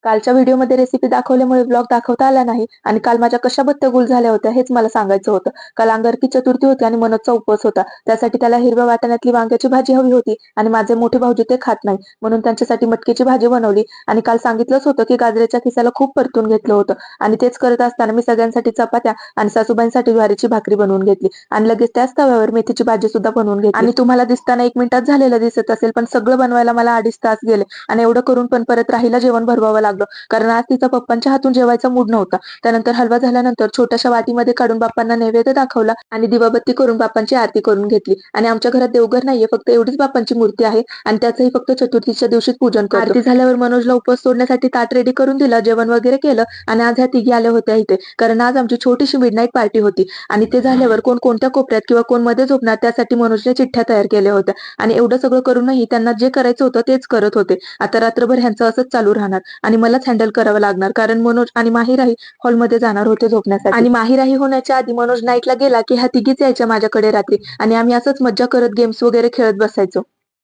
कालच्या व्हिडिओमध्ये recipe दाखवल्यामुळे blog दाखवता आला नाही आणि काल माझ्या कशा बत्त्या गुल झाल्या होत्या हेच मला सांगायचं होतं. काल अंगारकी चतुर्थी होती आणि मनोजचा उपवास होता. त्यासाठी त्याला हिरव्या वाटाण्यातली वांग्याची भाजी हवी होती आणि माझे मोठे भाऊजी ते खात नाही म्हणून त्यांच्यासाठी मटकीची भाजी बनवली. आणि काल सांगितलंच होतं की गाजराच्या खिसाला खूप परतून घेतलं होतं आणि तेच करत असताना मी सगळ्यांसाठी चपात्या आणि सासूबाईंसाठी ज्वारीची भाकरी बनवून घेतली आणि लगेच त्याच तव्यावर मेथीची भाजी सुद्धा बनवून घेतली. आणि तुम्हाला दिसताना 1 मिनिटात झालेलं दिसत असेल, पण सगळं बनवायला मला 2.5 तास गेले आणि एवढं करून पण परत राहीला जेवण भरवावं लागलं, कारण आज तिचा पप्पांच्या हातून जेवायचा मूड नव्हता. त्यानंतर हलवा झाल्यानंतर छोट्याशा वाटीमध्ये काढून बाप्पांना नैवेद्य दाखवला आणि दिवाबत्ती करून बाप्पांची आरती करून घेतली. आणि आमच्या घरात देवघर नाहीये, फक्त एवढीच बाप्पांची मूर्ती आहे आणि त्याचंही फक्त चतुर्थीच्या दिवशीच पूजन करतो. आरती झाल्यावर मनोजला उपवास सोडण्यासाठी ताट रेडी करून दिला, जेवण वगैरे केलं आणि आज ह्या तिघी आल्या होत्या इथे, कारण आज आमची छोटीशी मिडनाईट पार्टी होती. आणि ते झाल्यावर कोण कोणत्या कोपऱ्यात किंवा कोण मध्ये झोपणार त्यासाठी मनोजने चिठ्ठ्या तयार केल्या होत्या आणि एवढं सगळं करूनही त्यांना जे करायचं होतं तेच करत होते. आता रात्रभर ह्यांचं असंच चालू राहणार आणि मलाच हँडल करावं लागणार, कारण मनोज आणि माहीराही हॉलमध्ये जाणार होते झोपण्यासाठी. आणि माहीराही होण्याच्या आधी मनोज नाईटला गेला की ह्या तिघीच यायच्या माझ्याकडे रात्री आणि आम्ही असंच मज्जा करत गेम्स वगैरे खेळत बसायचो.